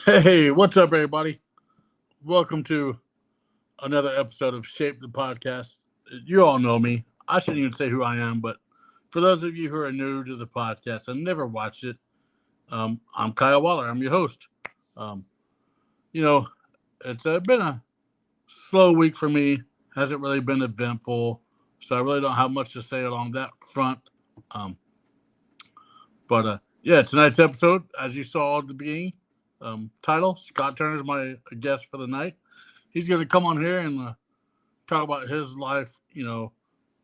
Hey, what's up, everybody? Welcome to another episode of Shape the Podcast. You all know me. I shouldn't even say who I am, but for those of you who are new to the podcast and never watched it, I'm Kyle Waller. I'm your host. Um, you know, it's been a slow week for me. Hasn't really been eventful, so I really don't have much to say along that front. Um, but yeah, tonight's episode, as you saw at the beginning, title Scott Turner's my guest for the night. He's going to come on here and talk about his life,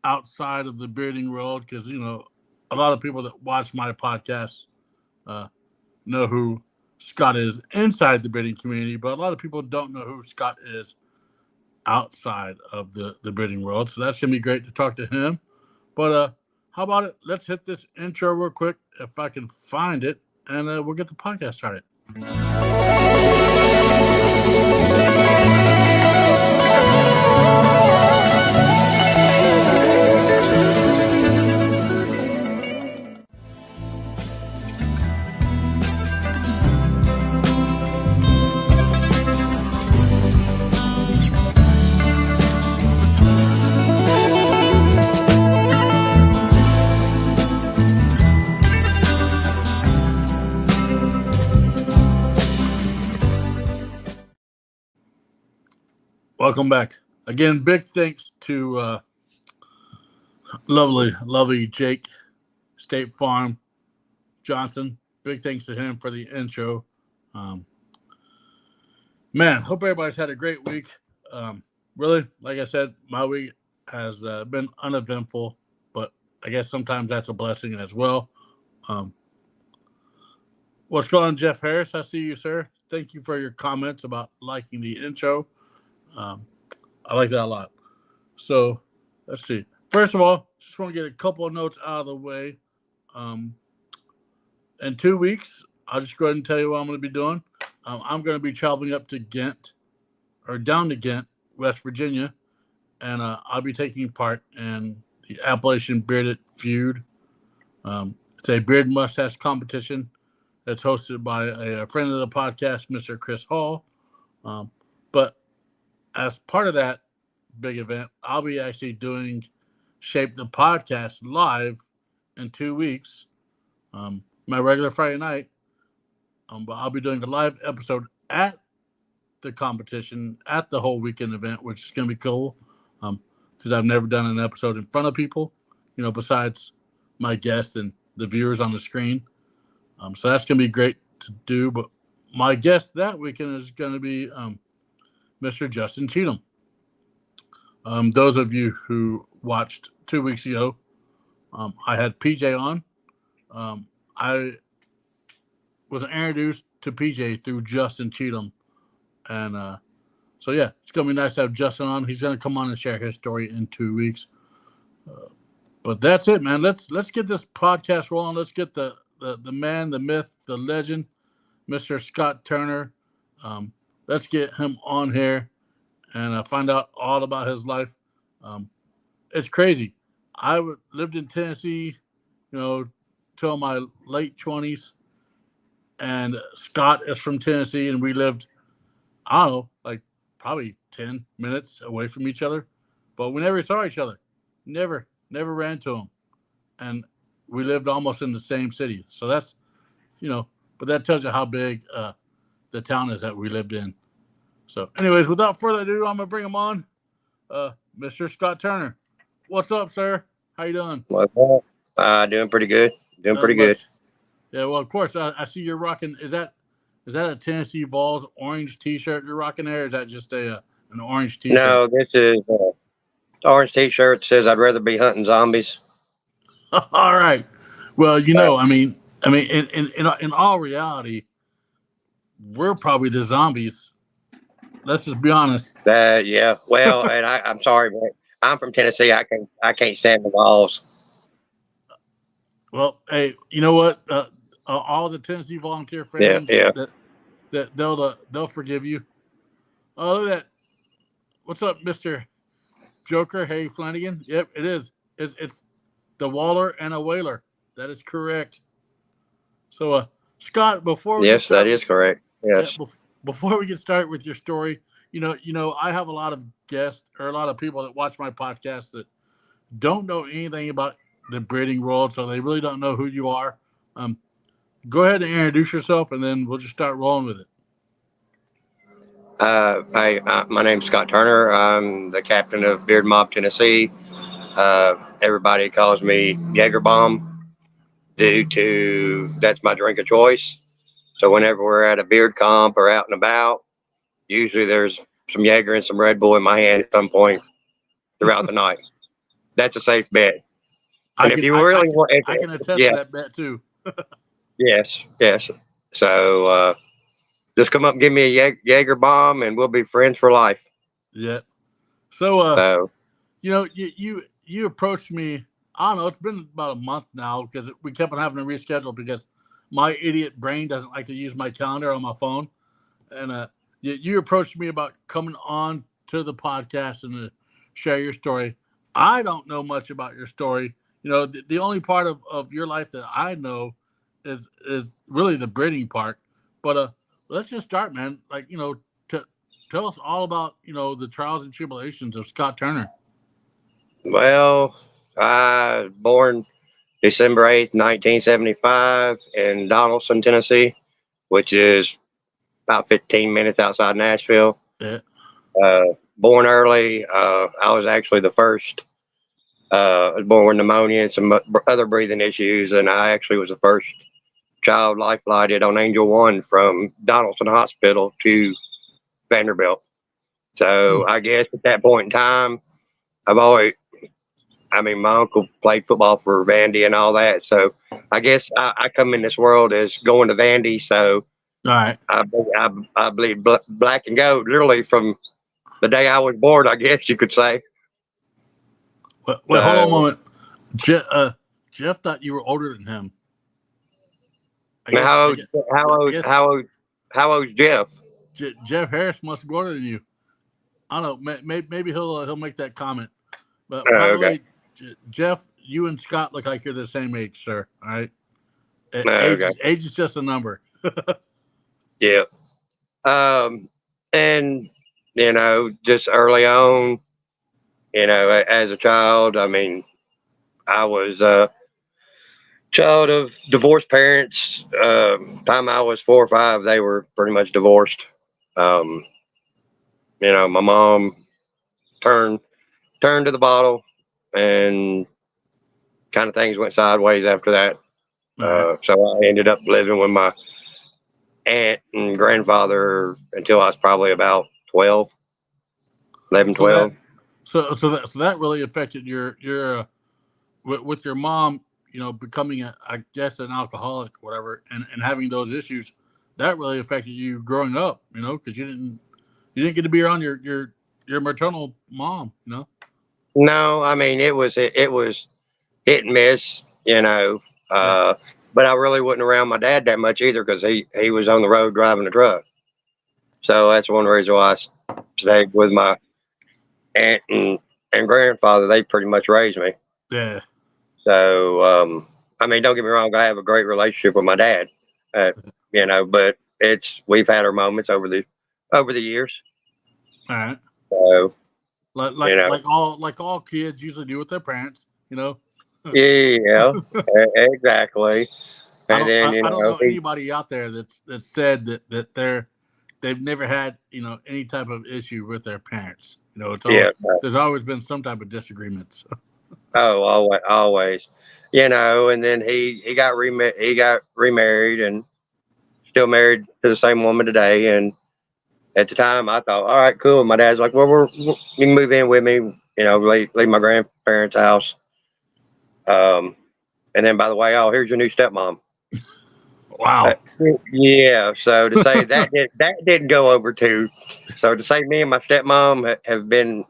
outside of the bearding world, because a lot of people that watch my podcast uh, know who Scott is inside the bearding community, but a lot of people don't know who Scott is outside of the bearding world. So that's gonna be great to talk to him. But how about it? Let's hit this intro real quick if I can find it, and we'll get the podcast started. Welcome back. Again, big thanks to lovely Jake State Farm Johnson. Big thanks to him for the intro. Um, man, hope everybody's had a great week. Really, like I said, my week has been uneventful, but I guess sometimes that's a blessing as well. Um, what's going on, Jeff Harris? I see you, sir. Thank you for your comments about liking the intro. Um, I like that a lot. So let's see. First of all, just want to get a couple of notes out of the way. Um, in 2 weeks, I'll just go ahead and tell you what I'm going to be doing. I'm going to be traveling up to Ghent or down to Ghent, West Virginia, and I'll be taking part in the Appalachian Bearded Feud. It's a beard mustache competition that's hosted by a friend of the podcast, Mr. Chris Hall. But as part of that big event, I'll be actually doing Shape the Podcast live in 2 weeks. My regular Friday night, but I'll be doing a live episode at the competition at the whole weekend event, which is going to be cool because I've never done an episode in front of people, besides my guests and the viewers on the screen. So that's going to be great to do. But my guest that weekend is going to be Mr. Justin Cheatham. Those of you who watched 2 weeks ago, I had PJ on. I was introduced to PJ through Justin Cheatham. And so, yeah, it's going to be nice to have Justin on. He's going to come on and share his story in 2 weeks. But that's it, man. Let's get this podcast rolling. Let's get the man, the myth, the legend, Mr. Scott Turner. Let's get him on here and find out all about his life. It's crazy. I lived in Tennessee, till my late 20s. And Scott is from Tennessee, and we lived, I don't know, like probably 10 minutes away from each other. But we never saw each other. Never ran to him. And we lived almost in the same city. So that's, but that tells you how big the town is that we lived in. So, anyways, without further ado, I'm going to bring him on. Mr. Scott Turner. What's up, sir? How you doing? What's up? Doing pretty good. Doing pretty good. Yeah, well, of course, I see you're rocking. Is that a Tennessee Vols orange T-shirt you're rocking there? Or is that just an orange T-shirt? No, this is orange T-shirt. Says I'd rather be hunting zombies. All right. Well, I mean, in all reality, we're probably the zombies. Let's just be honest. Yeah. Well, and I'm sorry, but I'm from Tennessee. I can't stand the Vols. Well, hey, you know what? All the Tennessee Volunteer fans, that they'll forgive you. Oh, look at that. What's up, Mr. Joker? Hey, Flanagan. Yep, it is. It's the Waller and a Whaler. That is correct. So, Scott, before we that is correct. Yes. Before we get started with your story, I have a lot of guests or a lot of people that watch my podcast that don't know anything about the breeding world, so they really don't know who you are. Um, Go ahead and introduce yourself, and then we'll just start rolling with it. My name's Scott Turner. I'm the captain of Beard Mob, Tennessee. Everybody calls me Jaeger Bomb due to that's my drink of choice. So whenever we're at a beard comp or out and about, usually there's some Jaeger and some Red Bull in my hand at some point throughout the night. That's a safe bet. And if you really want, I can attest yeah, to that bet too. yes. So just come up and give me a Jaeger Bomb, and we'll be friends for life. Yeah. So, So you approached me. I don't know. It's been about a month now because we kept on having to reschedule because my idiot brain doesn't like to use my calendar on my phone. And you approached me about coming on to the podcast and to share your story. I don't know much about your story. The only part of your life that I know is really the breeding part. But let's just start, man. Like, tell us all about, the trials and tribulations of Scott Turner. well, I was born December 8th, 1975, in Donaldson, Tennessee, which is about 15 minutes outside Nashville. Yeah. Born early. I was actually the first. I was born with pneumonia and some other breathing issues, and I actually was the first child life flighted on Angel One from Donaldson Hospital to Vanderbilt. So I guess at that point in time, my uncle played football for Vandy and all that. So I guess I come in this world as going to Vandy. So All right. I bleed black and gold literally from the day I was born, I guess you could say. Wait, hold on a moment. Jeff thought you were older than him. How old's Jeff? Jeff Harris must be older than you. I don't know. Maybe he'll make that comment. But by the way, Jeff, you and Scott look like you're the same age, sir. All right. Age is just a number. Yeah. And just early on, as a child, I was a child of divorced parents. Time I was 4 or 5, they were pretty much divorced. My mom turned to the bottle, and kind of things went sideways after that. So I ended up living with my aunt and grandfather until I was probably about 11, 12. So that really affected your with your mom, becoming I guess an alcoholic or whatever, and having those issues. That really affected you growing up, because you didn't get to be around your maternal mom, No, it was hit and miss, but I really wasn't around my dad that much either because he was on the road driving a truck. So that's one reason why I stayed with my aunt and grandfather. They pretty much raised me. Yeah. So, don't get me wrong, I have a great relationship with my dad, but we've had our moments over the years. All right. So, like all kids usually do with their parents, Yeah, exactly. And I don't know anybody out there that's said that they've never had any type of issue with their parents. There's always been some type of disagreements. Oh, always. And then he got remarried and still married to the same woman today. And at the time, I thought, all right, cool. My dad's like, well, you can move in with me. Leave my grandparents' house. And then, by the way, here's your new stepmom. Wow. Yeah. So to say that didn't go over too. So to say me and my stepmom have been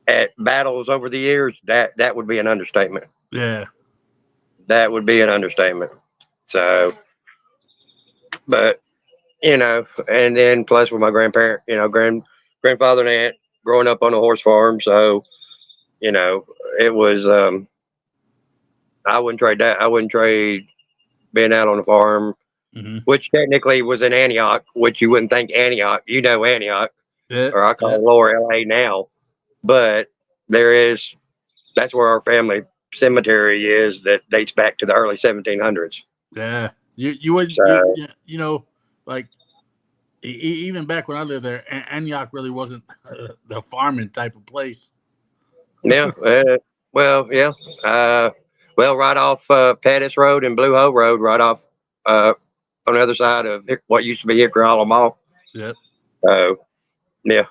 at battles over the years, that would be an understatement. Yeah. That would be an understatement. So, but and then plus with my grandparent, grandfather and aunt growing up on a horse farm, so it was I wouldn't trade that. I wouldn't trade being out on the farm which technically was in Antioch, which you wouldn't think Antioch. You know Antioch, Yeah, or I call it Lower LA now. But that's where our family cemetery is that dates back to the early 1700s. yeah. You would So like even back when I lived there, Antioch really wasn't the farming type of place. yeah, yeah. Right off Pettis Road and Blue Hole Road, right off on the other side of what used to be Hickory Hollow Mall. Yep. So yeah,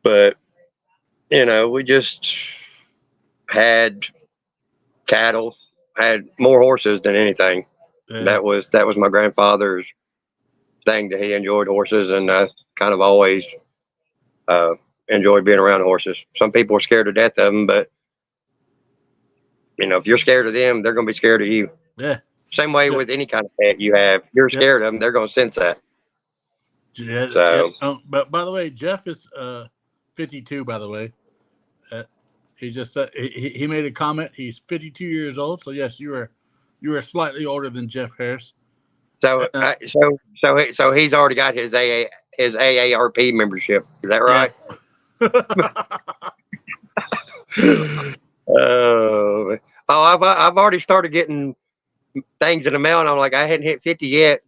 but we just had cattle, had more horses than anything. Yeah. That was my grandfather's thing, that he enjoyed horses, and kind of always enjoyed being around horses. Some people are scared to death of them, but if you're scared of them, they're going to be scared of you. Yeah. Same way with any kind of pet you have. If you're scared of them, they're going to sense that. Yeah. So, but by the way, Jeff is 52. By the way, he just said he made a comment. He's 52 years old. So yes, you are slightly older than Jeff Harris. So he's already got his AARP membership. Is that right? Yeah. I've already started getting things in the mail, and I'm like, I hadn't hit 50 yet.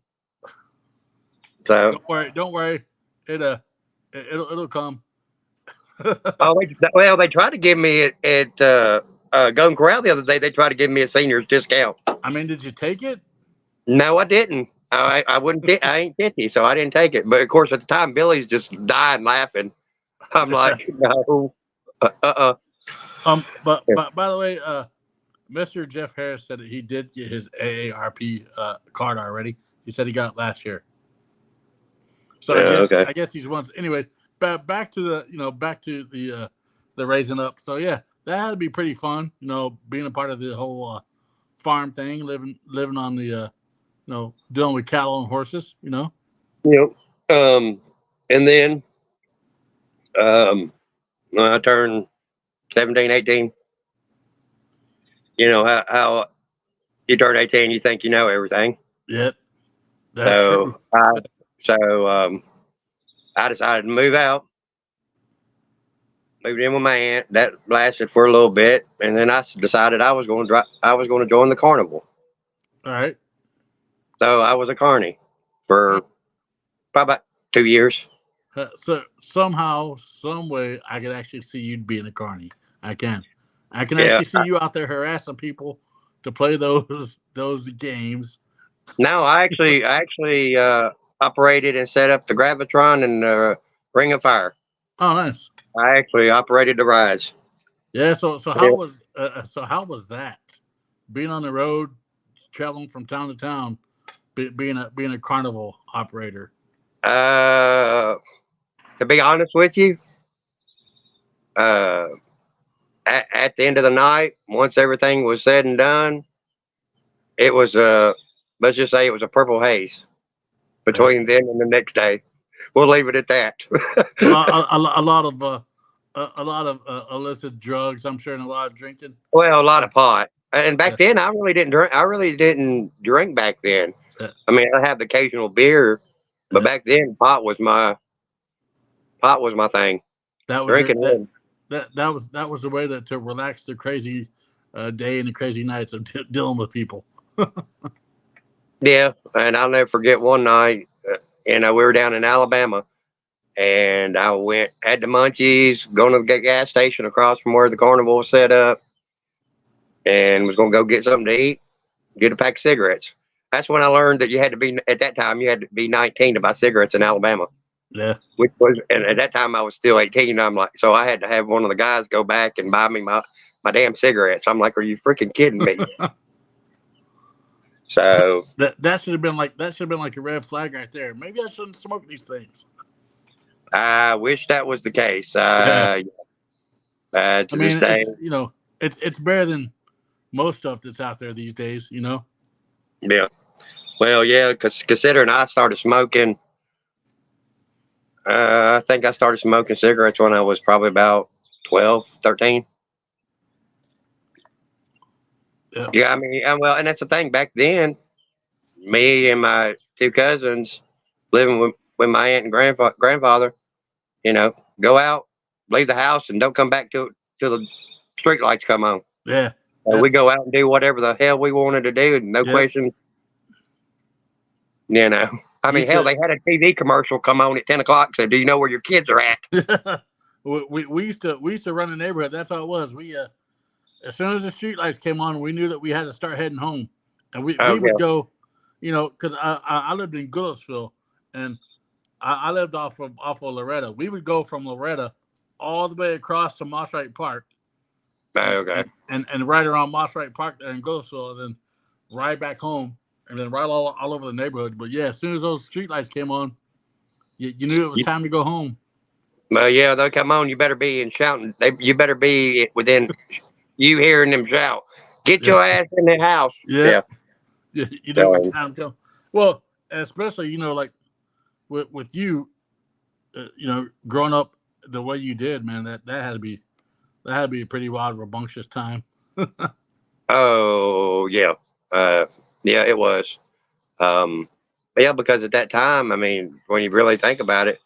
So don't worry, it'll come. They tried to give me at Golden Corral the other day. They tried to give me a senior's discount. I mean, did you take it? No, I didn't. I wouldn't. I ain't 50, so I didn't take it. But of course, at the time, Billy's just dying laughing. I'm like, no, But by the way, Mr. Jeff Harris said that he did get his AARP card already. He said he got it last year. So I guess he's once anyway. Back to the raising up. So yeah, that'd be pretty fun. Being a part of the whole farm thing, living on the dealing with cattle and horses. Yep. And then when I turned 17, 18, how you turn 18, you think you know everything. Yep. So I decided to move out. Moved in with my aunt. That lasted for a little bit, and then I decided I was going to join the carnival. All right. So I was a carny for probably about 2 years. So somehow, some way, I could actually see you being a carny. I can actually see you out there harassing people to play those games. No, I actually operated and set up the Gravitron and the Ring of Fire. Oh, nice. I actually operated the rides. Yeah. So how was that? Being on the road, traveling from town to town, being a carnival operator. To be honest with you, at the end of the night, once everything was said and done, it was let's just say it was a purple haze between then and the next day. We'll leave it at that. a lot of illicit drugs, I'm sure, and a lot of drinking. Well, a lot of pot. And back then, I really didn't drink. I really didn't drink back then. I mean, I have the occasional beer, but back then, pot was my thing. That was drinking. That was the way to relax the crazy day and the crazy nights of dealing with people. Yeah, and I'll never forget one night. We were down in Alabama, and I had the munchies, going to the gas station across from where the carnival was set up, and was going to go get something to eat, get a pack of cigarettes. That's when I learned that at that time, you had to be 19 to buy cigarettes in Alabama. Yeah. And at that time I was still 18. I'm like, so I had to have one of the guys go back and buy me my damn cigarettes. I'm like, are you freaking kidding me? So that should have been like a red flag right there. Maybe I shouldn't smoke these things. I wish that was the case. I mean, this day, it's better than most stuff that's out there these days. Yeah. Well, yeah, because considering I started smoking, I think I started smoking cigarettes when I was probably about 12, 13. Yeah, I mean, well, and that's the thing. Back then, me and my two cousins living with my aunt and grandfather, go out, leave the house, and don't come back till the street lights come on. Yeah. We go out and do whatever the hell we wanted to do, no question. I mean, hell, they had a TV commercial come on at 10 o'clock. So, do you know where your kids are at? we used to run the neighborhood. That's how it was. We as soon as the street lights came on, we knew that we had to start heading home, and we would go, because I lived in Goodlettsville, and I lived off of Loretta. We would go from Loretta all the way across to Moss Wright Park. Okay. And ride around Moss Wright Park there in Goodlettsville, and then ride back home, and then ride all over the neighborhood. But yeah, as soon as those street lights came on, you knew it was time to go home. Well, yeah, they'll come on. You better be in shouting. You better be within you hearing them shout. Get your ass in the house. Yeah. You know what time to come. Well, especially like with you, growing up the way you did, man. That had to be a pretty wild, rambunctious time. Oh yeah, yeah, it was. Yeah, because at that time, I mean, when you really think about it,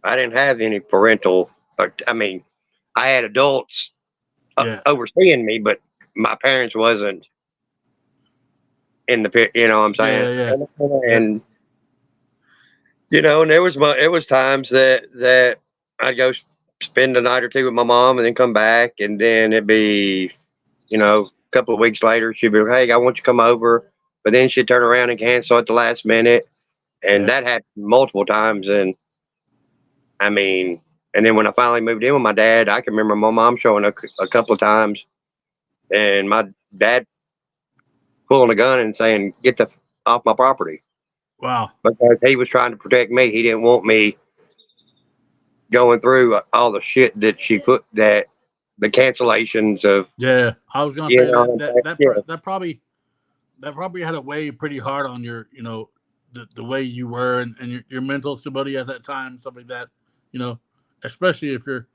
I didn't have any parental. I mean, I had adults overseeing me, but my parents wasn't in the pit. You know what I'm saying? Yeah. And and it was times that I'd go spend a night or two with my mom and then come back, and then it'd be, a couple of weeks later, she'd be like, "Hey, I want you to come over," but then she'd turn around and cancel at the last minute, and that happened multiple times. And I mean, and then when I finally moved in with my dad, I can remember my mom showing up a couple of times, and my dad pulling a gun and saying, "Get off my property." Wow. Because he was trying to protect me. He didn't want me going through all the shit that she put, that the cancellations of. Yeah, I was gonna say that probably had to weigh pretty hard on your, the way you were and your mental stability at that time, stuff like that. Especially if you're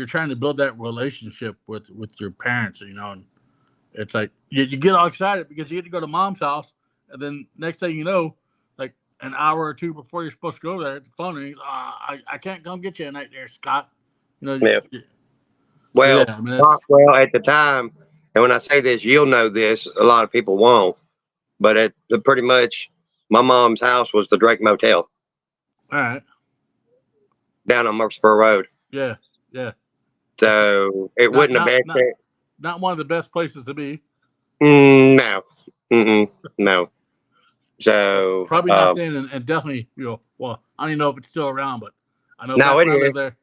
trying to build that relationship with your parents, and it's like you get all excited because you get to go to mom's house, and then next thing you know, like an hour or two before you're supposed to go there, the phone rings. I can't come get you tonight there, Scott. Well, well, at the time, and when I say this, you'll know this. A lot of people won't, but pretty much, my mom's house was the Drake Motel. All right. Down on Murfreesboro Road. Yeah. So it wouldn't have been not one of the best places to be. No. No. So probably not then, and definitely, well, I don't even know if it's still around, but I know it is. There.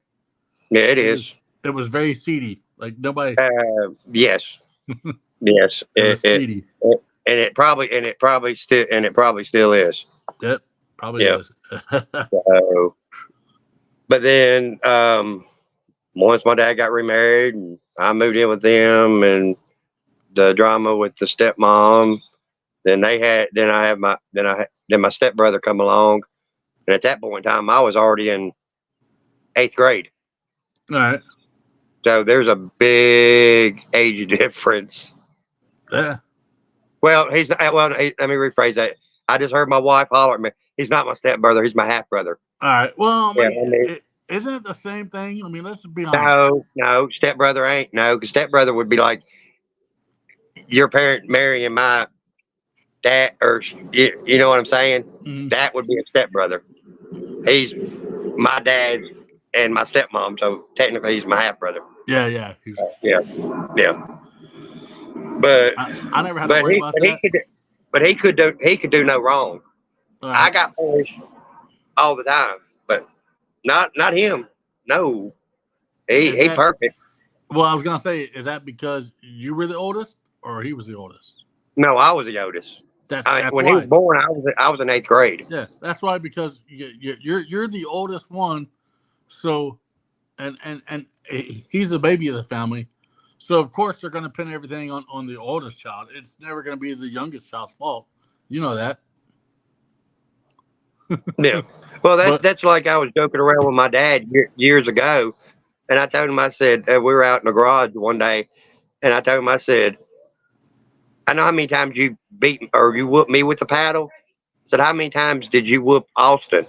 Yeah, it is. It was very seedy. Like nobody. Yes. Yes. It was seedy. And it probably still is. Yep. Probably is. So, but then once my dad got remarried and I moved in with them, and the drama with the stepmom, then my stepbrother come along, and at that point in time I was already in 8th grade. All right. So there's a big age difference. Yeah. Well, let me rephrase that. I just heard my wife holler at me. He's not my stepbrother. He's my half brother. All right. Well, isn't it the same thing? I mean, let's be honest. No, stepbrother ain't. No, because stepbrother would be like your parent marrying my dad, or you know what I'm saying? Mm-hmm. That would be a stepbrother. He's my dad and my stepmom, so technically he's my half brother. Yeah. Yeah. But I never had to worry about that. But he could do no wrong. Right. I got punished all the time, but not him. No, he perfect. Well, I was gonna say, is that because you were the oldest, or he was the oldest? No, I was the oldest. That's when why. He was born, I was in 8th grade. Yeah, that's why, because you're the oldest one. So, and he's the baby of the family. So of course they're going to pin everything on the oldest child. It's never going to be the youngest child's fault. You know that. Yeah. Well, that's like I was joking around with my dad years ago, and I told him, I said, we were out in the garage one day, and I told him, I said, I know how many times you beat or you whooped me with the paddle. said, how many times did you whoop Austin?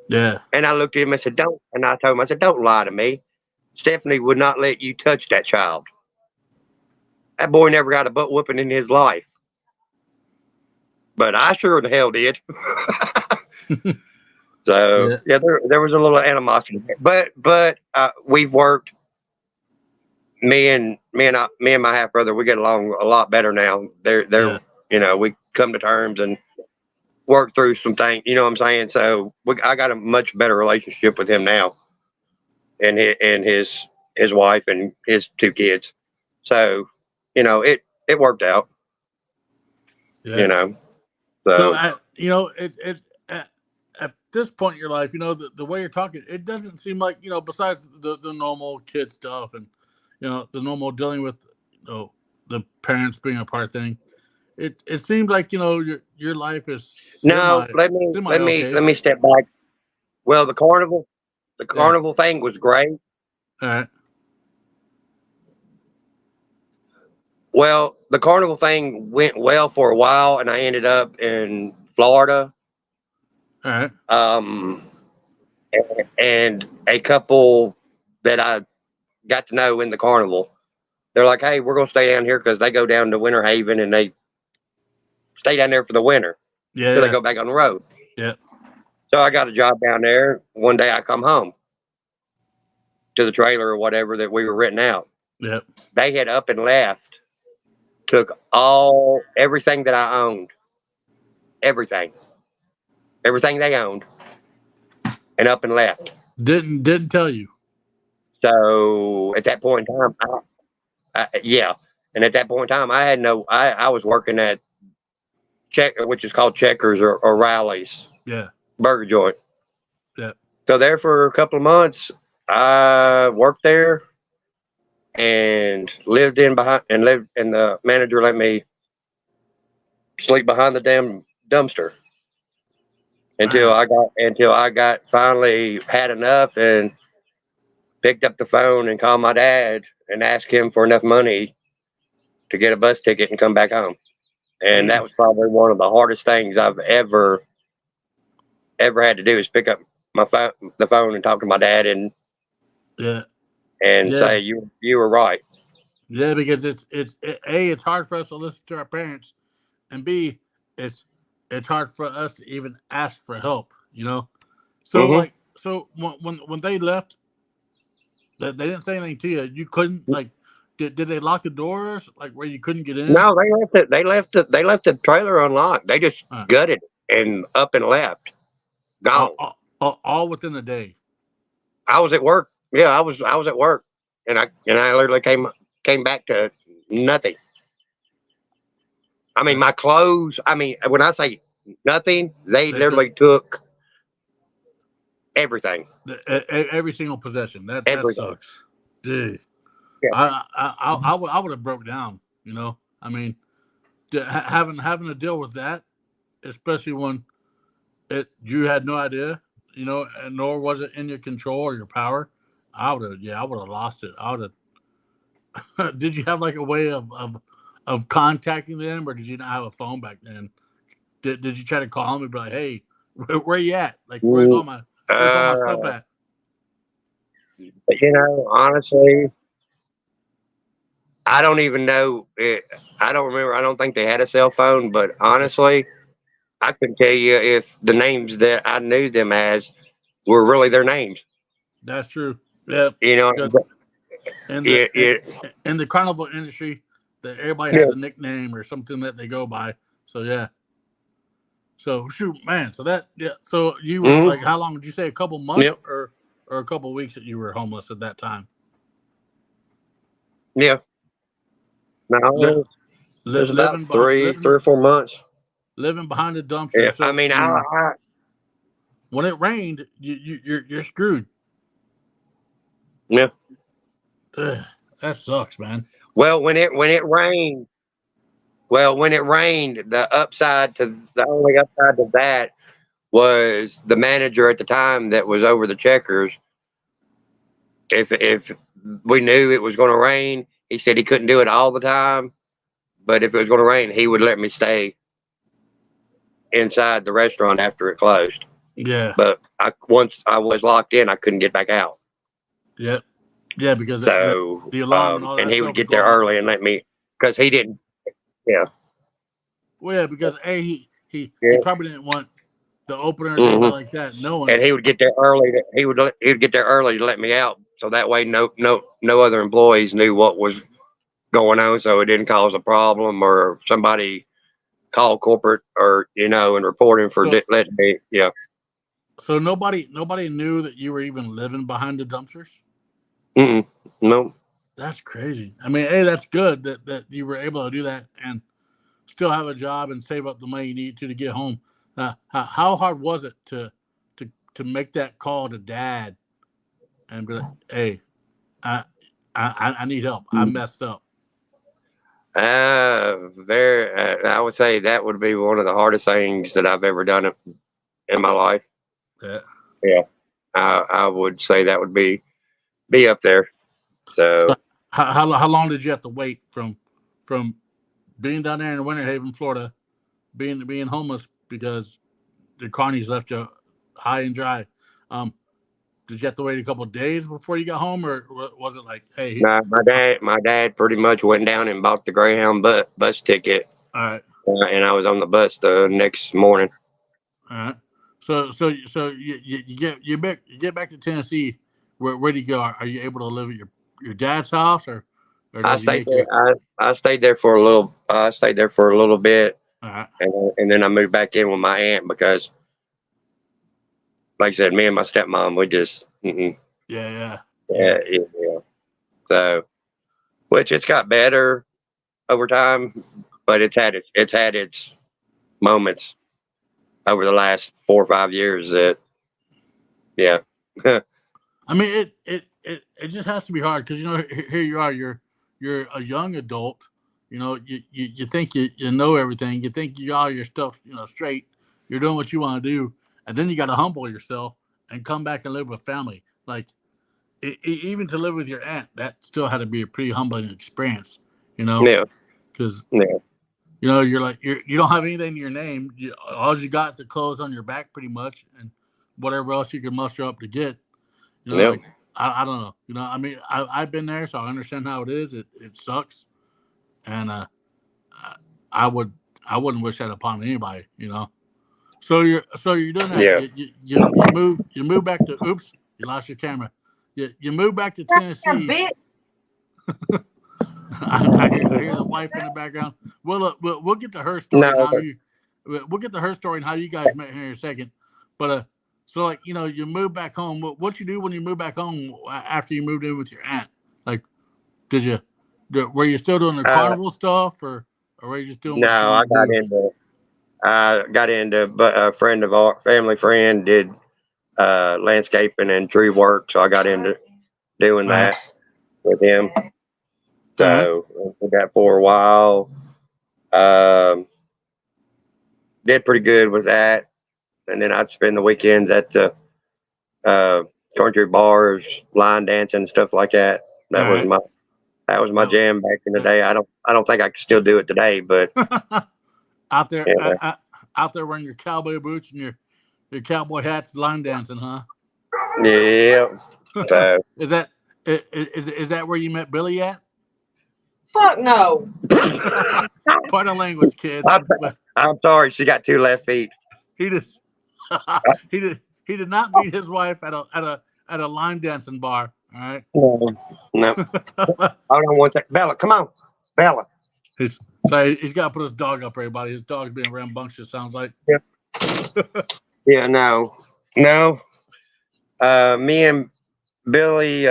Yeah. And I looked at him and said, don't. And I told him, I said, don't lie to me. Stephanie would not let you touch that child. That boy never got a butt whooping in his life. But I sure the hell did. So yeah, there was a little animosity, but we've worked. Me and my half brother, we get along a lot better now. Yeah. You know, we come to terms and work through some things. You know what I'm saying? So I got a much better relationship with him now, and his wife and his 2 kids. So you know, it worked out. Yeah. You know, So you know, at this point in your life, you know, the way you're talking, it doesn't seem like, you know, besides the normal kid stuff and, you know, the normal dealing with, you know, the parents being a part thing. It seems like, you know, your life is no. Let okay. me step back. Well, the carnival thing was great. All right. Well, the carnival thing went well for a while, and I ended up in Florida. All right. And a couple that I got to know in the carnival, they're like, "Hey, we're gonna stay down here," because they go down to Winter Haven and they stay down there for the winter Yeah. till they go back on the road. Yeah. So I got a job down there. One day I come home to the trailer or whatever that we were renting out. Yeah. They had up and left, took everything that I owned, everything they owned, and up and left. Didn't tell you. So at that point in time, yeah, and at that point in time, I had I was working at which is called Checkers or Rallies. Yeah. Burger joint. Yeah. So there for a couple of months, I worked there and lived, and the manager let me sleep behind the damn dumpster until I got finally had enough and picked up the phone and called my dad and asked him for enough money to get a bus ticket and come back home. And that was probably one of the hardest things I've ever had to do, is pick up the phone and talk to my dad and say you were right. Yeah, because it's hard for us to listen to our parents, and B, it's hard for us to even ask for help. You know, so like when they left, they didn't say anything to you. You couldn't like. Did they lock the doors like where you couldn't get in? No, they left the trailer unlocked. They just gutted it and up and left. Gone. All within a day. I was at work. Yeah, I was at work, and I literally came back to nothing. I mean, my clothes. I mean, when I say nothing, they literally took everything. Every single possession. That sucks, dude. Yeah. I would have broke down. You know, I mean, having to deal with that, especially when you had no idea, you know, and nor was it in your control or your power. I would have lost it. I would have. Did you have like a way of contacting them, or did you not have a phone back then? Did you try to call them and be like, "Hey, where you at? Like, where's all my stuff at?" You know, honestly, I don't even know. I don't remember. I don't think they had a cell phone, but honestly, I couldn't tell you if the names that I knew them as were really their names. That's true. Yeah. You know, in the carnival industry, that everybody has a nickname or something that they go by. So yeah. So shoot, man. So So you were like, how long did you say? A couple months or a couple weeks that you were homeless at that time? Yeah. No, it was about 3 or 4 months. Living behind the dumpster. Yeah, So, I mean, when it rained, you're screwed. Yeah. Ugh, that sucks, man. Well, when it rained, the only upside to that was the manager at the time that was over the Checkers. If we knew it was going to rain, he said he couldn't do it all the time, but if it was going to rain, he would let me stay inside the restaurant after it closed. Yeah. But once I was locked in, I couldn't get back out. Yep. Yeah, because So, the alarm and all that and he stuff would get go there off. early and let me, because he didn't. Yeah. Well, yeah, because he Yeah. probably didn't want the openers Mhm. or anybody like that knowing. And he would get there early. He would get there early to let me out, so that way no other employees knew what was going on, so it didn't cause a problem or somebody call corporate or and report him for letting me. Yeah. So nobody knew that you were even living behind the dumpsters. No. That's crazy. I mean, hey, that's good that you were able to do that and still have a job and save up the money you need to get home. How hard was it to make that call to dad and be like, hey, I need help. I messed up. I would say that would be one of the hardest things that I've ever done in my life. Yeah. I would say that would be up there. So how long did you have to wait from being down there in Winter Haven, Florida, being homeless because the carnies left you high and dry? Did you have to wait a couple of days before you got home, or was it like, hey? Nah, my dad pretty much went down and bought the Greyhound bus ticket. All right. And I was on the bus the next morning. All right. So you get back to Tennessee. Where do you go? Are you able to live at your dad's house, or I stayed there. I stayed there for a little. I stayed there for a little bit, and then I moved back in with my aunt because, like I said, me and my stepmom, we just yeah. So, which it's got better over time, but it's had its moments over the last 4 or 5 years that, yeah. I mean, it just has to be hard because here you are, you're a young adult, you think you know everything, you think you got all your stuff straight, you're doing what you want to do, and then you got to humble yourself and come back and live with family. Like even to live with your aunt, that still had to be a pretty humbling experience, Yeah. Because you're like you don't have anything in your name. All you got is the clothes on your back, pretty much, and whatever else you can muster up to get. Like, I don't know. I mean, I've been there, so I understand how it is. It sucks, and I wouldn't wish that upon anybody. So you're doing that. Yeah. You move back to. Oops, you lost your camera. You move back to Tennessee. I hear the wife in the background. We'll get to her story. We'll get to her story and how you guys met here in a second. But so like you move back home. What you do when you move back home after you moved in with your aunt? Like, were you still doing the carnival stuff, or were you just doing? No, I got into. But a friend of our family friend did landscaping and tree work, so I got into doing that with him. So I did that for a while. Did pretty good with that, and then I'd spend the weekends at the country bars, line dancing, and stuff like that. That was my jam back in the day. I don't think I can still do it today, but out there out there wearing your cowboy boots and your cowboy hats, line dancing, huh? Yeah. So is that where you met Billy at? Fuck no. Pardon language, kids. I'm sorry, she got 2 left feet. He did not meet his wife at a line dancing bar. All right. No. Hold on one second. Bella, come on. Bella. He's got to put his dog up, everybody. His dog's being rambunctious, sounds like. Yeah, no. Me and Billy,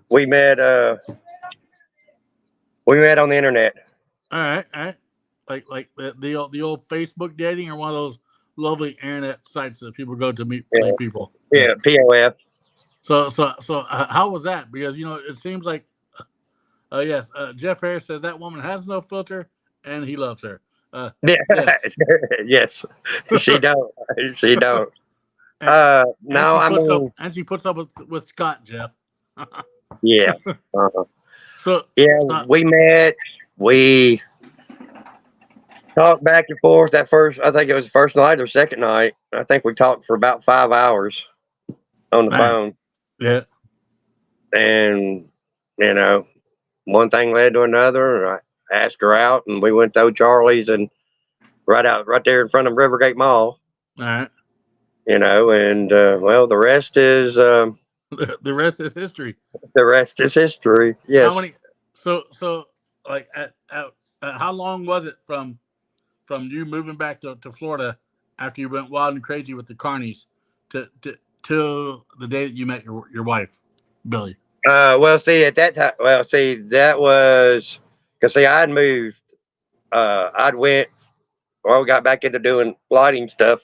we met on the internet. All right. Like the old Facebook dating, or one of those lovely internet sites that people go to meet people. Yeah, POF. So how was that? Because it seems like yes, Jeff Harris says that woman has no filter and he loves her. Yes. Yes, she don't. She don't. And she puts up with Scott, Jeff. Yeah. So we met. Talked back and forth that first. I think it was the first night or second night. I think we talked for about 5 hours on the Man. phone, Yeah. and you know, one thing led to another. And I asked her out, and we went to O'Charlie's and right there in front of Rivergate Mall. All right. And well, the rest is The rest is history. history. Yes. How many? So like at how long was it from you moving back to Florida after you went wild and crazy with the carnies to till the day that you met your wife, Billy? Well, see, at that time, that was because I'd moved. I'd went. Well, we got back into doing lighting stuff.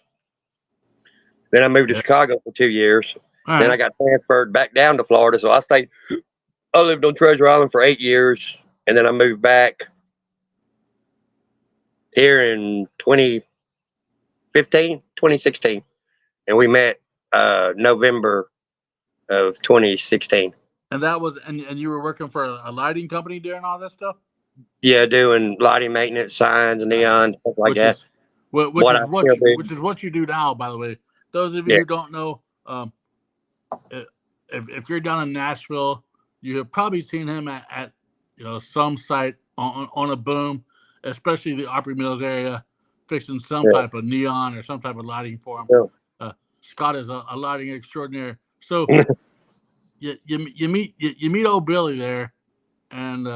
Then I moved to Yeah. Chicago for 2 years. All Then I right. got transferred back down to Florida. So I stayed. I lived on Treasure Island for 8 years, and then I moved back here in 2016, and we met November of 2016. And that was and you were working for a lighting company during all this stuff, Yeah, doing lighting maintenance, signs, neon, stuff like which that. is which What is I what still do. which is what you do now. By the way, those of you Yeah. who don't know, if you're down in Nashville, you have probably seen him at some site on a boom, especially the Opry Mills area, fixing some Yeah. type of neon or some type of lighting for him. Yeah. Scott is a lighting extraordinaire. So you meet old Billy there, and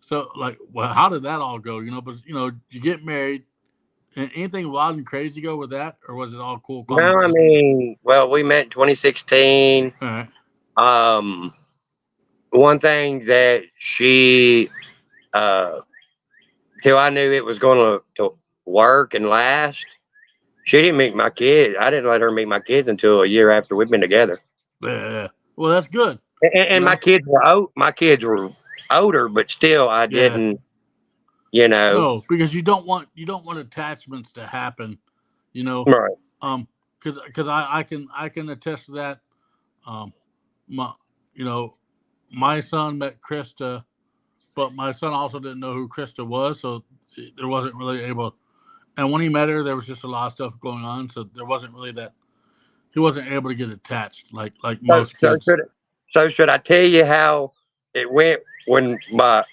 so like, well, how did that all go? But you get married. And anything wild and crazy go with that, or was it all cool? Calm, No, I mean, well, we met in 2016. all right. One thing that she, till I knew it was going to work and last, she didn't meet my kids. I didn't let her meet my kids until a year after we've been together. Yeah. Well, that's good. And my kids were older, but still, I didn't. No, because you don't want attachments to happen. Right. Because I can attest to that. My my son met Krista, but my son also didn't know who Krista was, so there wasn't really able. And when he met her, there was just a lot of stuff going on, so there wasn't really that. He wasn't able to get attached like most kids. So should I tell you how it went when my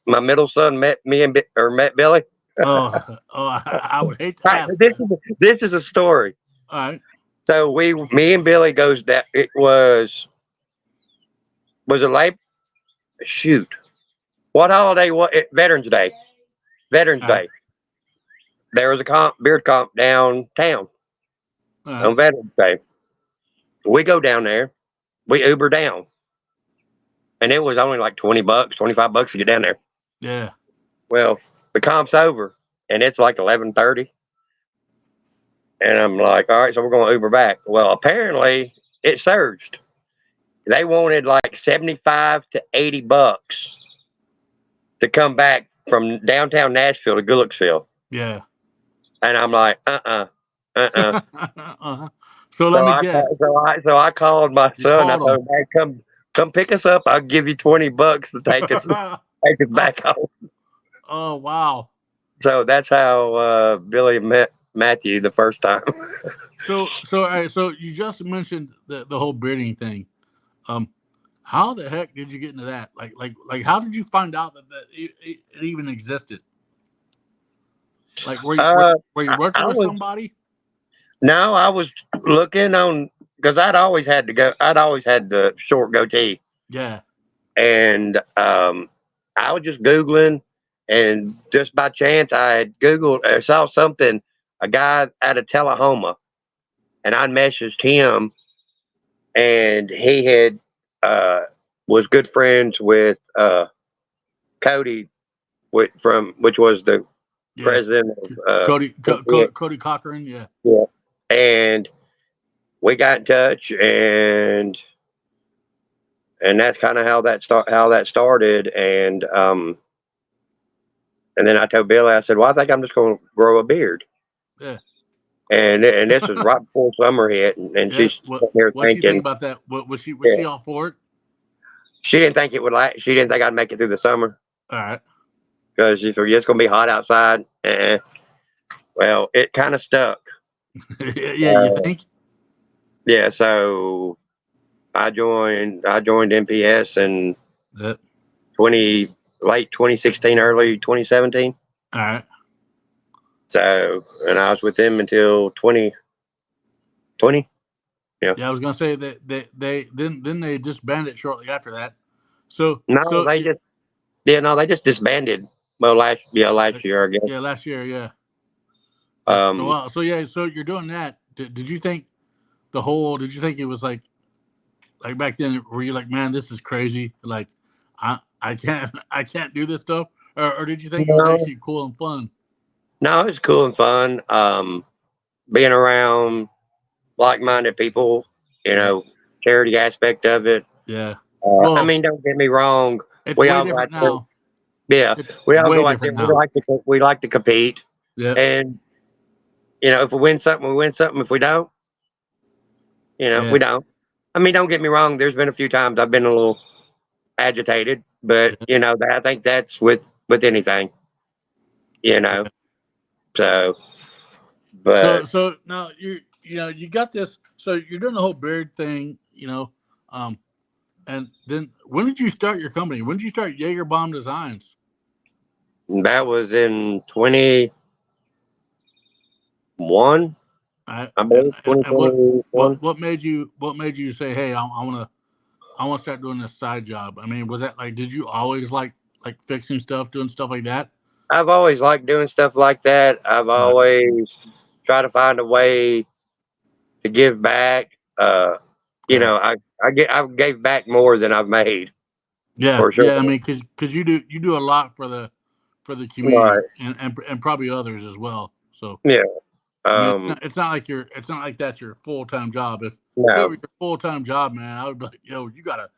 middle son met Billy? I would hate to ask. This is a story. All right. So me and Billy goes down. It was it late? Shoot, what holiday? What Veterans Day? Veterans All right. Day. There was a beard comp downtown on Veterans Day. We go down there. We Uber down, and it was only like $20, $25 to get down there. Yeah. Well, the comp's over, and it's like 11:30, and I'm like, all right, so we're going to Uber back. Well, apparently it surged. They wanted like $75 to $80 to come back from downtown Nashville to Goodlettsville. Yeah. And I'm like, So let me guess. So I called my son. I told him, hey, come pick us up. I'll give you $20 to take us back home. Oh wow! So that's how Billy met Matthew the first time. So all right. So you just mentioned the whole breeding thing. How the heck did you get into that? Like how did you find out that it even existed? Like were you working with somebody? No, I was looking on because I'd always had the short goatee. Yeah. And I was just Googling, and just by chance I had Googled or saw something, a guy out of Tullahoma, and I messaged him, and he had was good friends with Cody, which was the president of Cody Cochran. Yeah. Yeah. And we got in touch, and that's kind of how that started. And then I told Billy, I said, well, I think I'm just going to grow a beard. Yeah. And this was right before summer hit, and she's there what thinking. What do you think about that? Was she all for it? She didn't think it would last. She didn't think I'd make it through the summer. All right. because if it's going to be hot outside, well, it kind of stuck. Yeah, you think? Yeah, so I joined MPS in Yep. 20 late 2016, early 2017. All right. So, and I was with them until 2020. Yeah, I was gonna say that they then they disbanded shortly after that. So No, they just they just disbanded. Well, last year, I guess. yeah, last year, yeah. Um, Wow. So yeah, so you're doing that. Did you think the whole? Did you think it was like back then? Were you like, man, this is crazy? Like, I can't do this stuff, or did you think it was no, actually cool and fun? no, it was cool and fun. Being around like-minded people, Yeah. charity aspect of it. Yeah. I Well, mean, don't get me wrong. it's We way all go different out there. now. Yeah, It's we all way go out there. different now. We like to compete, Yeah. and if we win something, we win something. If we don't, Yeah. we don't. I mean, don't get me wrong. There's been a few times I've been a little agitated, but I think that's with anything, Yeah. So, but So now you got this. So you're doing the whole beard thing, and then when did you start your company? When did you start Jaeger Bomb Designs? that was in 21. I believe And what 2021. what made you say, hey, I want to start doing this side job? I mean, was that like, did you always like fixing stuff, doing stuff like that? I've always liked doing stuff like that. I've always tried to find a way to give back. I gave back more than I've made, Yeah, for sure. yeah. I mean, because you do a lot for the Right. community and probably others as well. So Yeah. I mean, it's not like that's your full time job. If it No. were your full time job, man, I would be like, yo, you gotta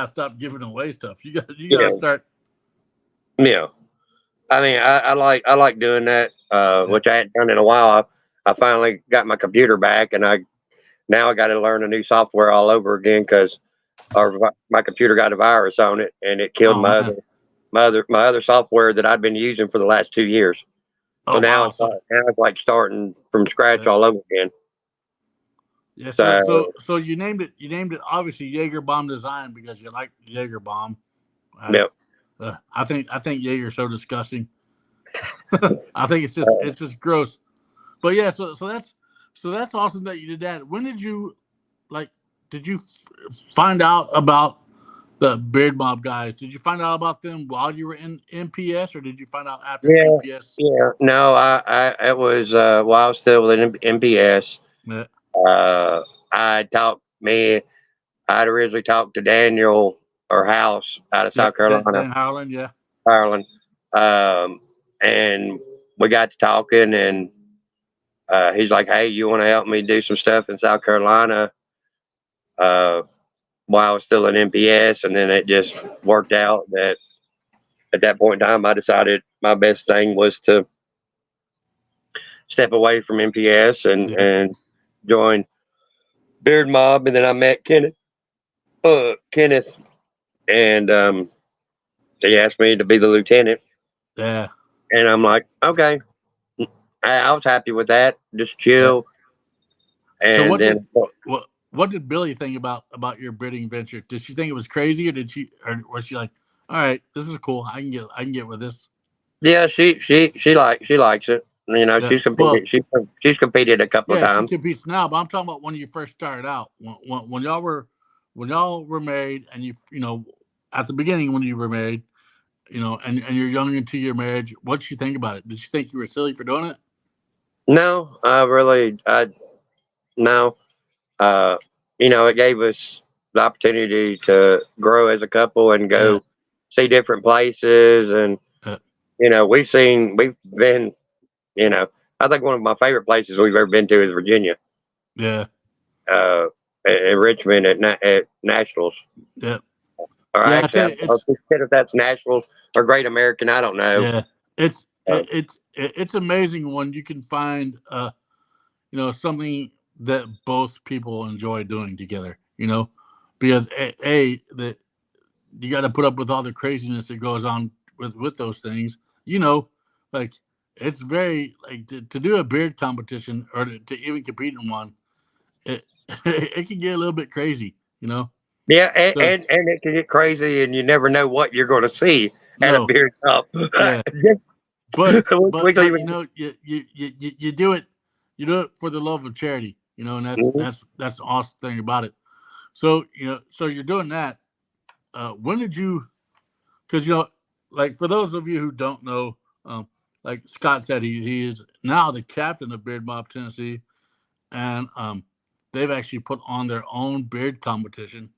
stop giving away stuff. You gotta Yeah. start. Yeah. I mean, I like doing that, which I hadn't done in a while. I finally got my computer back, and now I got to learn a new software all over again because my computer got a virus on it, and it killed Oh man. my other software that I'd been using for the last 2 years. So Oh wow. now it's like starting from scratch all over again. Yeah. So So you named it obviously Jaeger Bomb Design because you like Jaeger Bomb. yep. I think Jaeger's so disgusting. I think it's just gross. But yeah, so that's awesome that you did that. When did you did you find out about the Beard Mob guys? Did you find out about them while you were in MPS, or did you find out after MPS? Yeah. No, it was while I was still in MPS. Yeah. I'd originally talked to Daniel or House out of South Carolina, Dan Howland, yeah. Ireland, and we got to talking, and he's like, "Hey, you want to help me do some stuff in South Carolina?" While I was still in MPS, and then it just worked out that at that point in time, I decided my best thing was to step away from MPS and join Beard Mob, and then I met Kenneth, and he asked me to be the lieutenant, Yeah. and I'm like, okay. I was happy with that, just chill. So And what did Billy think about your bidding venture? Did she think it was crazy, or was she like, all right, this is cool. I can get with this. yeah, she likes it. Yeah. She's competed. She's competed a couple of Yeah, she times. competes now, but I'm talking about when you first started out, when y'all were made, and at the beginning when you were made, and you're young into your marriage. What did you think about it? Did you think you were silly for doing it? No, no. It gave us the opportunity to grow as a couple and go see different places, and we've been, I think one of my favorite places we've ever been to is Virginia. Yeah. In Richmond at Nationals. Yeah. All right. I tell you, If that's Nationals or Great American, I don't know. Yeah, it's amazing when you can find something that both people enjoy doing together. Because that you got to put up with all the craziness that goes on with those things, you know, like it's very like to do a beard competition or to even compete in one, it it can get a little bit crazy, you know. Yeah, Because and it can get crazy, and you never know what you're going to see at a no, beer cup. yeah, Just- but we can you even. know you do it for the love of charity, you know, and Mhm. that's the awesome thing about it. So so you're doing that. When did you? Because like for those of you who don't know, like Scott said, he is now the captain of Beard Mob Tennessee, and they've actually put on their own beard competition.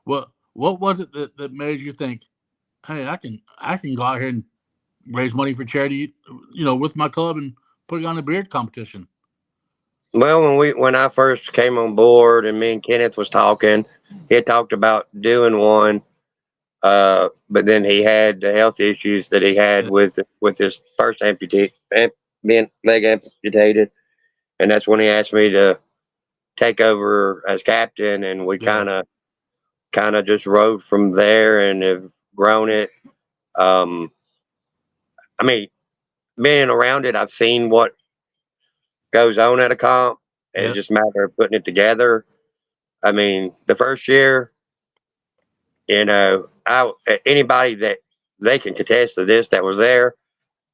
What was it that made you think, hey, I can go out here and raise money for charity, with my club and put it on a beard competition? Well, when I first came on board, and me and Kenneth was talking, he had talked about doing one, but then he had the health issues that he had Yeah, with his first being leg amputated, and that's when he asked me to take over as captain, and we yeah, kind of just rode from there and have grown it. Um, I mean, being around it, I've seen what goes on at a comp, and it's yeah, just a matter of putting it together. I mean, the first year, I anybody that they can contest to this that was there,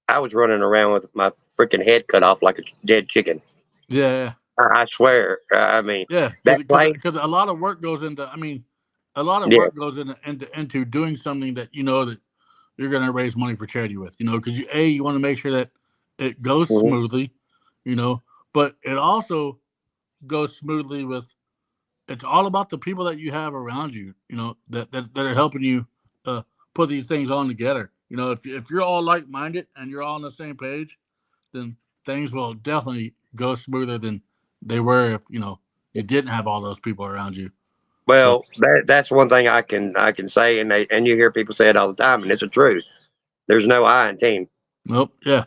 I was running around with my freaking head cut off like a dead chicken. yeah, I swear. I mean, yeah. that place, Because a lot of work goes into. I mean, a lot of yeah. work goes into doing something that that you're going to raise money for charity with. Because you want to make sure that it goes Mhm. smoothly, you know, but it also goes smoothly with. It's all about the people that you have around you, that are helping you uh, put these things on together. If you're all like minded and you're all on the same page, then things will definitely go smoother than they were if you didn't have all those people around you. So, Well, that's one thing I can say, and you hear people say it all the time, and it's the truth. There's no I in team, nope, yeah,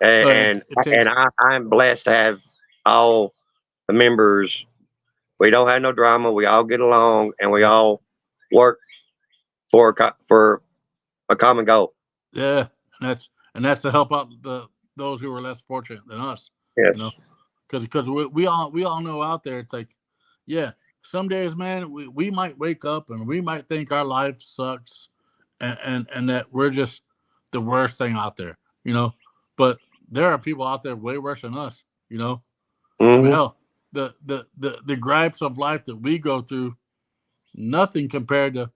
and and, it and takes, I'm blessed to have all the members. We don't have no drama. We all get along, and we yep, all work for a common goal. yeah, and that's to help out those who are less fortunate than us, you know, Yes. because we all know out there it's like, yeah, some days, man, we might wake up and we might think our life sucks, and that we're just the worst thing out there, but there are people out there way worse than us, I mean, Hmm. hell, the gripes of life that we go through, nothing compared to,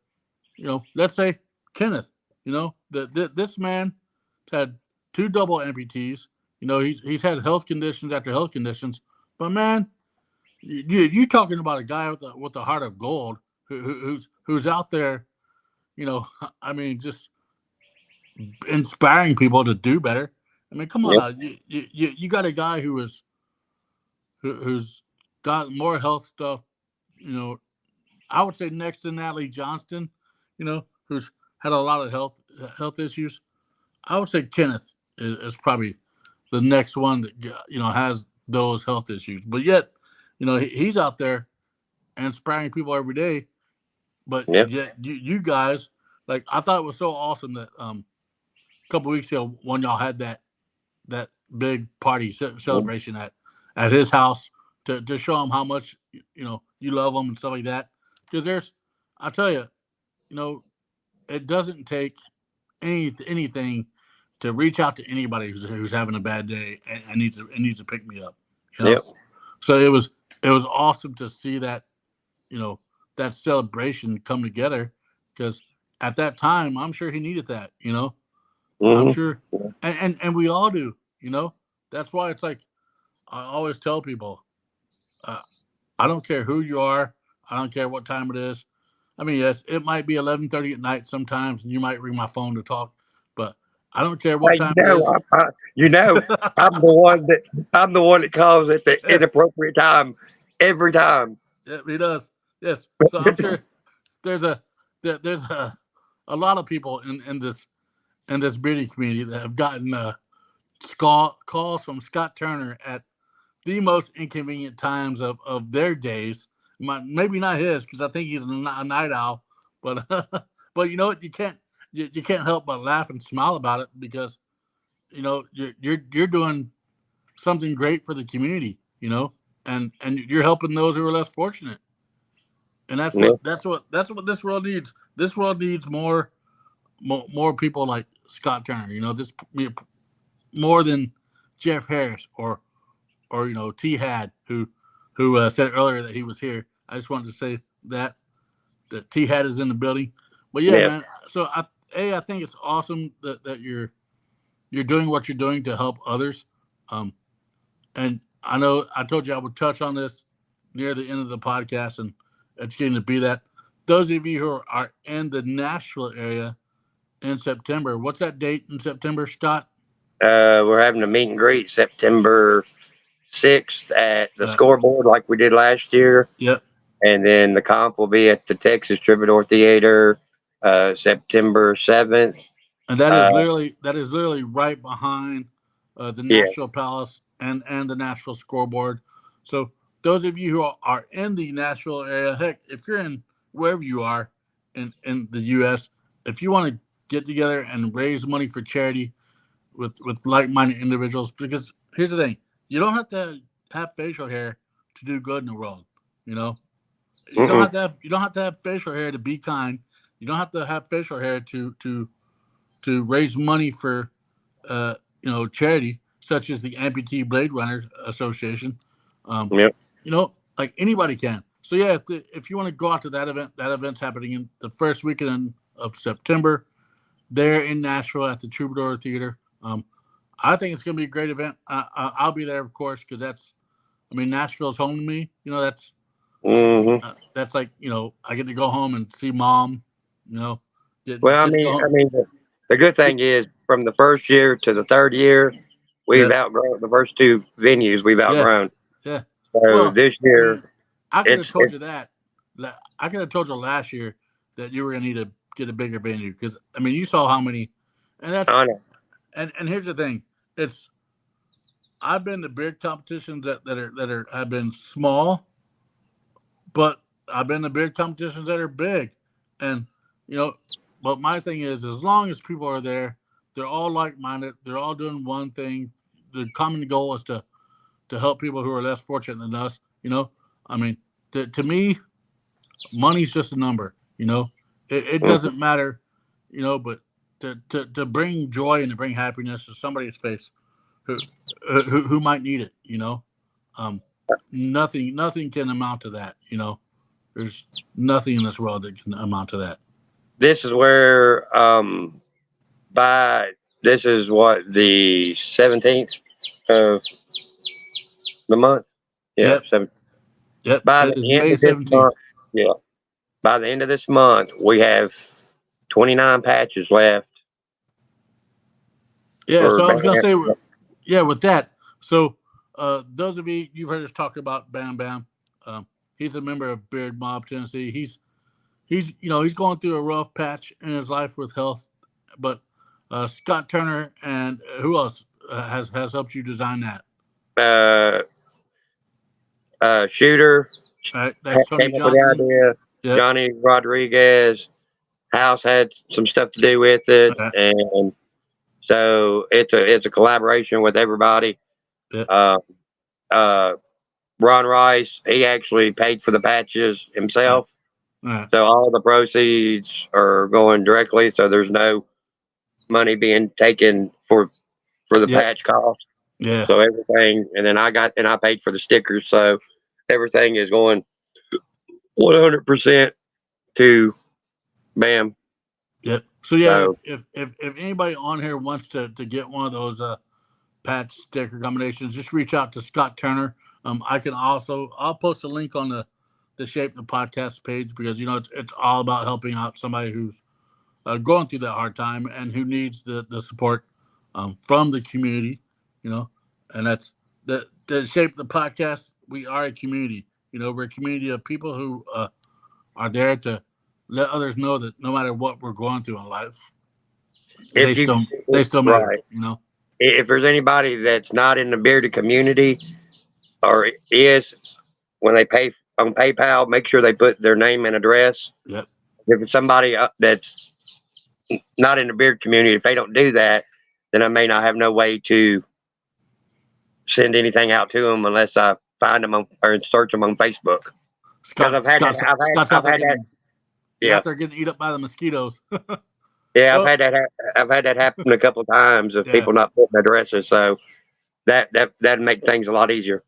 let's say Kenneth. This man had two double amputees. He's had health conditions after health conditions, but man, you talking about a guy with a heart of gold who's out there. I mean, just inspiring people to do better. I mean, come on Yep. now. You got a guy who's got more health stuff. You know, I would say next to Natalie Johnston. Who's had a lot of health issues. I would say Kenneth is probably the next one that has those health issues. But yet, he's out there inspiring people every day. But Yep. yet, you guys, like, I thought it was so awesome that a couple weeks ago when y'all had that big party celebration at his house to show him how much you love him and stuff like that. Because I tell you, you know, it doesn't take anything to reach out to anybody who's having a bad day and needs to pick me up. You know, Yep. so it was awesome to see that you know that celebration come together because at that time I'm sure he needed that. I'm Hmm. sure, and we all do. That's why it's like I always tell people, uh, I don't care who you are, I don't care what time it is. I mean, yes, it might be 11:30 at night sometimes, and you might ring my phone to talk, but I don't care what Hey, time it is. you know, I'm the one that calls at the Yes, inappropriate time every time. yeah, he does. Yes, so I'm sure there's there's a lot of people in this beauty community that have gotten calls from Scott Turner at the most inconvenient times of their days. Maybe not his because I think he's a night owl, but but you know what? You can't help but laugh and smile about it because you know, you're doing something great for the community, you know, and you're helping those who are less fortunate. And Yeah. that's what this world needs. This world needs more people like Scott Turner. You know, this more than Jeff Harris or you know T Had who said earlier that he was here. I just wanted to say that T Had is in the building. But yeah, Yeah. man. So I think it's awesome that you're doing what you're doing to help others. Um, and I know I told you I would touch on this near the end of the podcast, and it's getting to be that. Those of you who are in the Nashville area in September, what's that date in September, Scott? We're having a meet and greet September 6th at the Uh, scoreboard like we did last year. yep. And then the comp will be at the Texas Troubadour Theater September 7th. And that is literally right behind the Yeah. Nashville Palace and the Nashville scoreboard. So those of you who are in the Nashville area, heck, if you're in wherever you are in the U.S., if you want to get together and raise money for charity with like-minded individuals, because here's the thing, you don't have to have facial hair to do good in the world. You know, Mm-mm. you don't have to have facial hair to be kind. You don't have to have facial hair to raise money for you know charity such as the Amputee Blade Runners Association. Um, Yep. you know, like anybody can. So yeah, if you want to go out to that event's happening in the first weekend of September there in Nashville at the Troubadour Theater. I think it's going to be a great event. I'll be there, of course, because I mean, Nashville's home to me. You know, Mm-hmm. that's like, you know, I get to go home and see mom. You know, Well, get to go home. the good thing is from the first year to the third year, we've Yeah, outgrown the first two venues. We've yeah, outgrown. yeah. So Well, this I year, mean, I could have it's told you that. I could have told you last year that you were going to need to get a bigger venue because I mean, you saw how many, and that's on it. and here's the thing, it's I've been to beer competitions that have been small, but I've been to beer competitions that are big, and you know, but my thing is, as long as people are there, they're all like minded, they're all doing one thing. The common goal is to help people who are less fortunate than us. You know, I mean, to me, money's just a number. You know, it Mhm. doesn't matter. You know, but to bring joy and to bring happiness to somebody's face who who might need it. You know, um, nothing can amount to that. You know, there's nothing in this world that can amount to that. This is where by this is what the 17th of the month. Yeah, Yep, 7th. yep. By It is the end May of this 17th. month, yeah. By the end of this month, we have 29 patches left Yeah, for so I was gonna band. say, yeah, with that. So, those of you you've heard us talk about Bam Bam. Um, he's a member of Beard Mob Tennessee. He's you know he's going through a rough patch in his life with health, but Scott Turner and who else has helped you design that? Uh, Shooter That's Tony came up with the Johnson. idea. Yep. Johnny Rodriguez House had some stuff to do with it, Uh, and so it's a collaboration with everybody. yep. Uh, uh, Ron Rice, he actually paid for the patches Uh, himself, uh, so all the proceeds are going directly. So there's no money being taken for the yep. patch cost. Yeah. So everything, and then I paid for the stickers. So everything is going 100% to BAM. Yep. So yeah, So if anybody on here wants to get one of those patch sticker combinations, just reach out to Scott Turner. I can also I'll post a link on the Shape the Podcast page because you know it's all about helping out somebody who's going through that hard time and who needs the support from the community. You know, and that's the Shape the Podcast. We are a community. You know, we're a community of people who are there to let others know that no matter what we're going through in life, they if you still they still matter. right, You know. if there's anybody that's not in the bearded community or is, when they pay on PayPal, make sure they put their name and address. Yep. If it's somebody that's not in the beard community, if they don't do that, then I may not have no way to send anything out to them unless I find them on, or search them on Facebook. Because I've had that. Scott's out I've there had that. getting, you're Yeah, out there getting eat up by the mosquitoes. yeah. I've Well, had that. I've had that happen a couple of times of Yeah. people not putting addresses. So that'd make things a lot easier.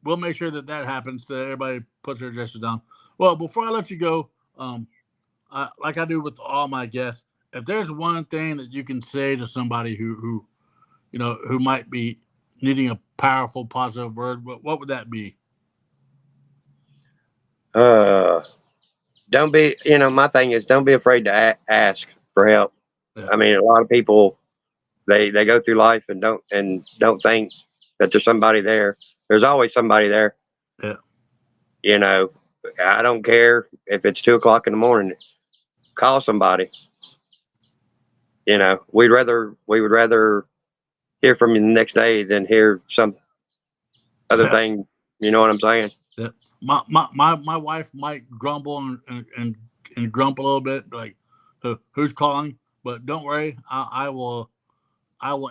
we'll make sure that happens. So everybody puts their addresses down. Well, before I let you go, like I do with all my guests, if there's one thing that you can say to somebody who who might be needing a powerful, positive word, what would that be? Don't be. My thing is don't be afraid to ask for help. Yeah. I mean, a lot of people they go through life and don't think that there's somebody there. There's always somebody there. Yeah. I don't care if it's 2 o'clock in the morning. Call somebody. We would rather hear from you the next day than hear some other thing. You know what I'm saying? Yeah. My wife might grumble and grump a little bit, like who's calling, but don't worry, I will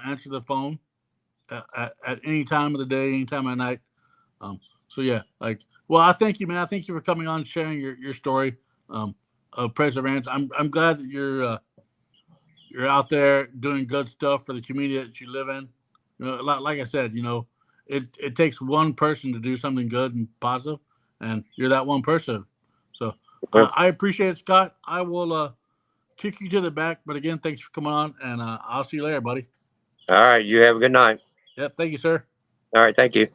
answer the phone at any time of the day, any time of night. So yeah, well, I thank you, man. I thank you for coming on, sharing your story of perseverance. I'm glad that you're out there doing good stuff for the community that you live in. Like I said, it takes one person to do something good and positive, and you're that one person. So I appreciate it, Scott. I will kick you to the back, but again, thanks for coming on, and I'll see you later, buddy. All right. You have a good night. Yep. Thank you, sir. All right. Thank you.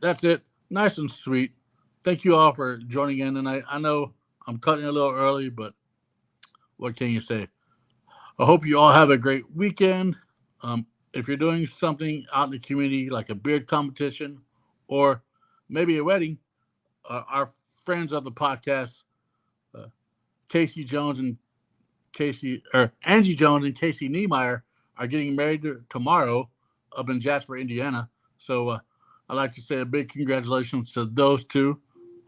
That's it. Nice and sweet. Thank you all for joining in tonight. I know I'm cutting a little early, but what can you say? I hope you all have a great weekend. If you're doing something out in the community like a beard competition or maybe a wedding, our friends of the podcast, Casey Jones and Angie Jones and Casey Niemeyer are getting married tomorrow up in Jasper, Indiana. So I'd like to say a big congratulations to those two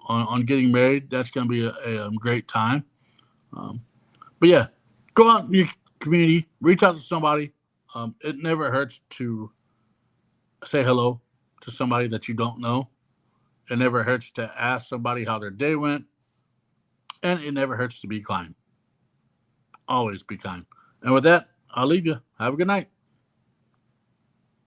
on getting married. That's going to be a great time. But yeah, go out in your community, reach out to somebody. It never hurts to say hello to somebody that you don't know. It never hurts to ask somebody how their day went. And it never hurts to be kind. Always be kind. And with that, I'll leave you. Have a good night.